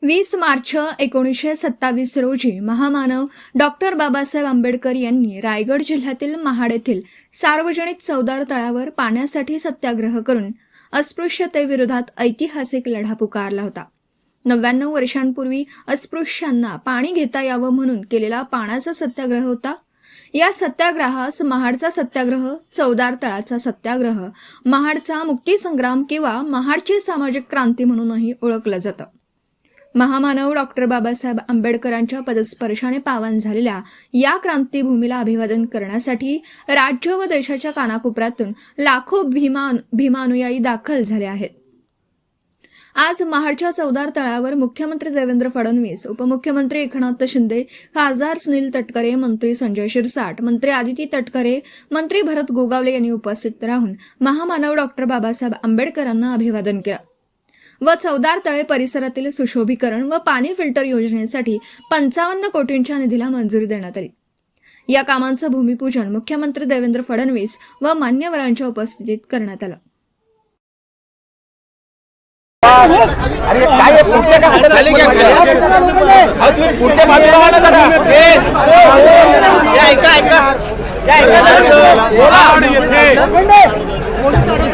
20 मार्च 1927 रोजी महामानव डॉक्टर बाबासाहेब आंबेडकर यांनी रायगड जिल्ह्यातील महाड येथील सार्वजनिक चौदार तळावर पाण्यासाठी सत्याग्रह करून अस्पृश्यतेविरोधात ऐतिहासिक लढा पुकारला होता. 99 वर्षांपूर्वी अस्पृश्यांना पाणी घेता यावं म्हणून केलेला पाण्याचा सत्याग्रह होता. या सत्याग्रहास महाडचा सत्याग्रह, चौदार तळाचा सत्याग्रह, महाडचा मुक्तीसंग्राम किंवा महाडची सामाजिक क्रांती म्हणूनही ओळखलं जातं. महामानव डॉक्टर बाबासाहेब आंबेडकरांच्या पदस्पर्शाने पावन झालेल्या या क्रांतीभूमीला अभिवादन करण्यासाठी राज्य व देशाच्या कानाकोपऱ्यातून लाखो भीमानुयायी दाखल झाले आहेत. आज महाडच्या चौदार तळावर मुख्यमंत्री देवेंद्र फडणवीस, उपमुख्यमंत्री एकनाथ शिंदे, खासदार सुनील तटकरे, मंत्री संजय शिरसाट, मंत्री आदिती तटकरे, मंत्री भरत गोगावले यांनी उपस्थित राहून महामानव डॉक्टर बाबासाहेब आंबेडकरांना अभिवादन केलं व चौदार तळे परिसरातील सुशोभीकरण व पाणी फिल्टर योजनेसाठी 55 कोटींच्या निधीला मंजुरी देण्यात आली. या कामांचं भूमिपूजन मुख्यमंत्री देवेंद्र फडणवीस व मान्यवरांच्या उपस्थितीत करण्यात आलं.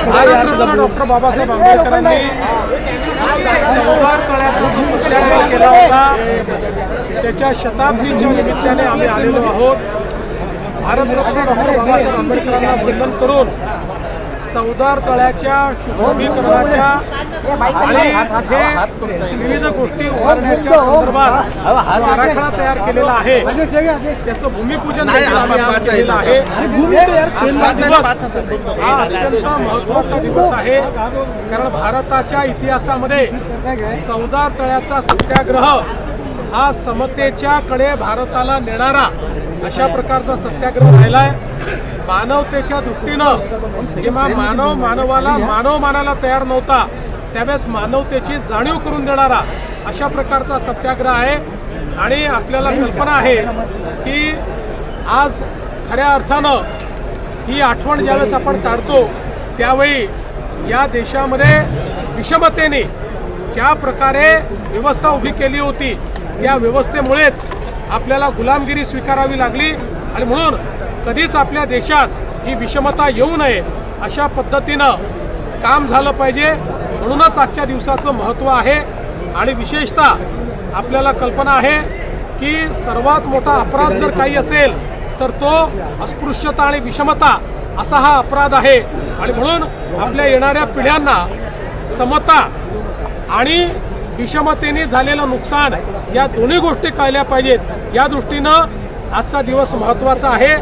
भारतरत्न डॉक्टर बाबासाहेब आंबेडकरांनी चौदार तळ्याचा जो सत्याग्रह केला होता त्याच्या शताब्दीच्या निमित्ताने आम्ही आलेलो आहोत. भारतरत्न डॉक्टर बाबासाहेब आंबेडकरांना वंदन करून चौदार तळ्याच्या सुशोभीकरणाच्या आणि तिथे विविध गोष्टी उभारण्याच्या संदर्भात जो आराखडा तयार केलेला आहे त्याचं भूमिपूजन केलेलं आहे. हा अत्यंत महत्त्वाचा दिवस आहे, कारण भारताच्या इतिहासामध्ये चौदार तळ्याचा सत्याग्रह हा समतेच्या कडे भारताला नेणारा अशा प्रकारचा सत्याग्रह राहिलाय. मानवतेच्या दृष्टीनं जेव्हा मानवाला मानव मानायला तयार नव्हता त्यावेळेस मानवतेची जाणीव करून देणारा अशा प्रकारचा सत्याग्रह आहे. आणि आपल्याला कल्पना आहे की आज खऱ्या अर्थानं ही आठवण ज्यावेळेस आपण काढतो त्यावेळी या देशामध्ये विषमतेने ज्या प्रकारे व्यवस्था उभी केली होती त्या व्यवस्थेमुळेच आपल्याला गुलामगिरी स्वीकारावी लागली आणि म्हणून कधीच आपल्या देशात ही विषमता येऊ नये अशा पद्धतीनं काम झालं पाहिजे. म्हणूनच आजच्या दिवसाचं महत्त्व आहे. आणि विशेषतः आपल्याला कल्पना आहे की सर्वात मोठा अपराध जर काही असेल तर तो अस्पृश्यता आणि विषमता असा हा अपराध आहे. आणि म्हणून आपल्या येणाऱ्या पिढ्यांना समता आणि विषमतेने झालेलं नुकसान या दोन्ही गोष्टी कळल्या पाहिजेत. या दृष्टीनं आजचा दिवस महत्त्वाचा आहे.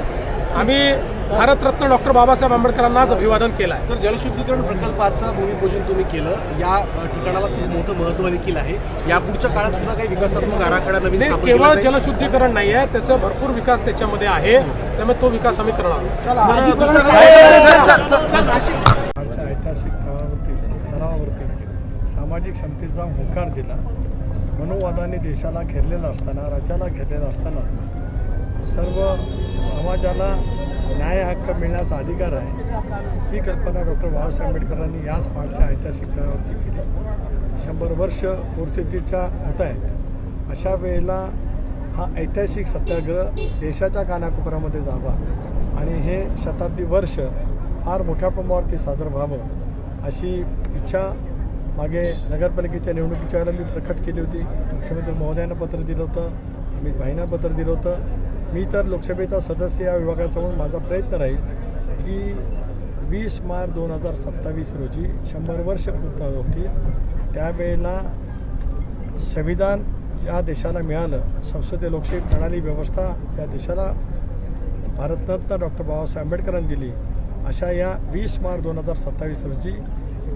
आम्ही भारतरत्न डॉक्टर बाबासाहेब आंबेडकरांना आज अभिवादन केलं आहे. सर, जलशुद्धीकरण प्रकल्पाचं भूमिपूजन तुम्ही केलं. या ठिकाणाला खूप मोठं महत्त्व देखील आहे. यापुढच्या काळात सुद्धा काही विकासात्मक आराखडा नवीन केवळ जलशुद्धीकरण नाही आहे, त्याचा भरपूर विकास त्याच्यामध्ये आहे. त्यामुळे तो विकास आम्ही करणार आहोत. ऐतिहासिक स्तरावरती सामाजिक क्षमतेचा होकार दिला. मनोवादाने देशाला घेरलेला असताना, राज्याला घेरलेला असताना सर्व समाजाला न्याय हक्क मिळण्याचा अधिकार आहे ही कल्पना डॉक्टर बाबासाहेब आंबेडकरांनी याच मार्चच्या ऐतिहासिक तळावरती केली. 100 वर्ष पूर्ततेच्या होत आहेत. अशा वेळेला हा ऐतिहासिक सत्याग्रह देशाच्या कानाकोपऱ्यामध्ये जावा आणि हे शताब्दी वर्ष फार मोठ्या प्रमाणावरती सादर व्हावं अशी इच्छा मागे नगरपालिकेच्या निवडणुकीच्या वेळेला मी प्रकट केली होती. मुख्यमंत्री महोदयांना पत्र दिलं होतं, अमित भाईंना पत्र दिलं होतं. मी तर लोकसभेचा सदस्य या विभागाचा म्हणून माझा प्रयत्न राहील की 20 मार्च 2027 रोजी 100 वर्ष पूर्ण होतील. त्यावेळेला संविधान ज्या देशाला मिळालं, संसदीय लोकशाही प्रणाली व्यवस्था ज्या देशाला भारतरत्न डॉक्टर बाबासाहेब आंबेडकरांनी दिली, अशा या 20 मार्च 2027 रोजी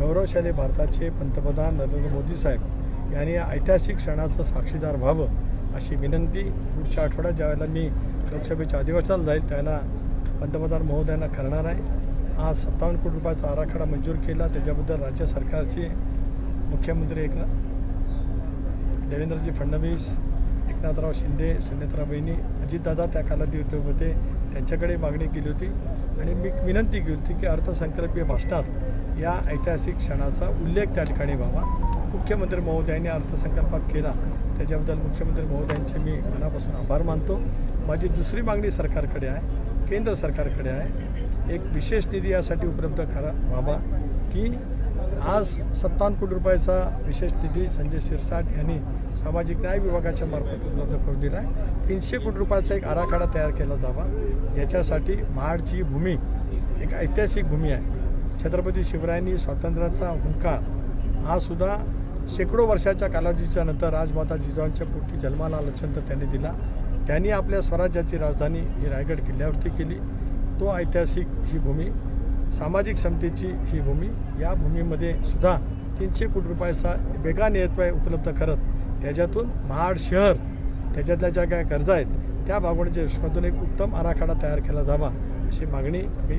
गौरवशाली भारताचे पंतप्रधान नरेंद्र मोदी साहेब यांनी या ऐतिहासिक क्षणाचं साक्षीदार व्हावं अशी विनंती पुढच्या आठवड्यात ज्यावेळेला मी लोकसभेच्या अधिवेशनाला जाईल त्यावेळेला पंतप्रधान महोदयांना करणार आहे. आज 57 कोटी रुपयाचा आराखडा मंजूर केला. त्याच्याबद्दल राज्य सरकारचे मुख्यमंत्री देवेंद्रजी फडणवीस, एकनाथराव शिंदे, सुनेत्रा बहिणी, अजितदादा त्या कालावधीमध्ये त्यांच्याकडे मागणी केली होती आणि मी विनंती केली होती की अर्थसंकल्पीय भाषणात या ऐतिहासिक क्षणाचा उल्लेख त्या ठिकाणी व्हावा. मुख्यमंत्री महोदयांनी अर्थसंकल्पात केला त्याच्याबद्दल मुख्यमंत्री महोदयांचे मी मनापासून आभार मानतो. माझी दुसरी मागणी सरकारकडे आहे, केंद्र सरकारकडे आहे, एक विशेष निधी यासाठी उपलब्ध व्हावा की आज 57 कोटी रुपयाचा विशेष निधी संजय शिरसाट यांनी सामाजिक न्याय विभागाच्या मार्फत उपलब्ध करून दिला आहे. 300 कोटी रुपयाचा एक आराखडा तयार केला जावा. याच्यासाठी महाडची भूमी एक ऐतिहासिक भूमी आहे. छत्रपती शिवरायांनी स्वातंत्र्याचा हुंकार हा सुद्धा शेकडो वर्षाच्या कालावधीच्या नंतर राजमाता जिजाऊंच्या पोटी जन्माला आल्यानंतर त्यांनी दिला. त्यांनी आपल्या स्वराज्याची राजधानी ही रायगड किल्ल्यावरती केली. तो ऐतिहासिक ही भूमी, सामाजिक समतेची ही भूमी, या भूमीमध्ये सुद्धा 300 कोटी रुपयाचा वेगळा नियतव्यय उपलब्ध करत त्याच्यातून महाड शहर त्याच्यातल्या ज्या काही गरजा आहेत त्या भागवण्याच्या दृष्टीकोनातून एक उत्तम आराखडा तयार केला जावा अशी मागणी मी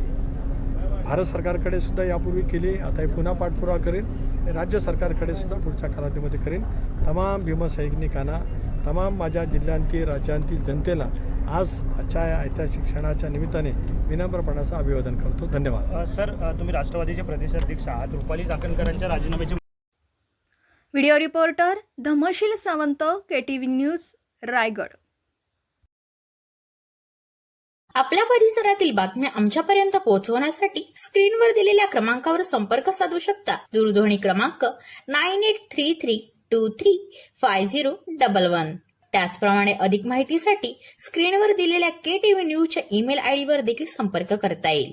भारत सरकारकडे सुद्धा यापूर्वी केली. आता हे पुन्हा पाठपुरावा करेन. राज्य सरकारकडे सुद्धा पुढच्या कालावधीमध्ये करेन. तमाम भीमसैनिकांना, तमाम माझ्या जिल्ह्यांतील राज्यांतील जनतेला आज आजच्या या ऐतिहासिक क्षणाच्या निमित्ताने विनम्रपणाचं अभिवादन करतो. धन्यवाद. सर, तुम्ही राष्ट्रवादीचे प्रदेशाध्यक्ष आहात. रुपाली चाकणकरांच्या राजीनाम्याची video reporter Dhamsheel Sawant, KTV news, Raigad. आपल्या परिसरातील बातम्या आमच्यापर्यंत पोहोचवण्यासाठी स्क्रीनवर दिलेल्या क्रमांकावर संपर्क साधू शकता. दूरध्वनी क्रमांक 9833235011. त्याचप्रमाणे अधिक माहितीसाठी स्क्रीनवर दिलेल्या KTV न्यूजच्या ईमेल आयडीवर देखील संपर्क करता येईल.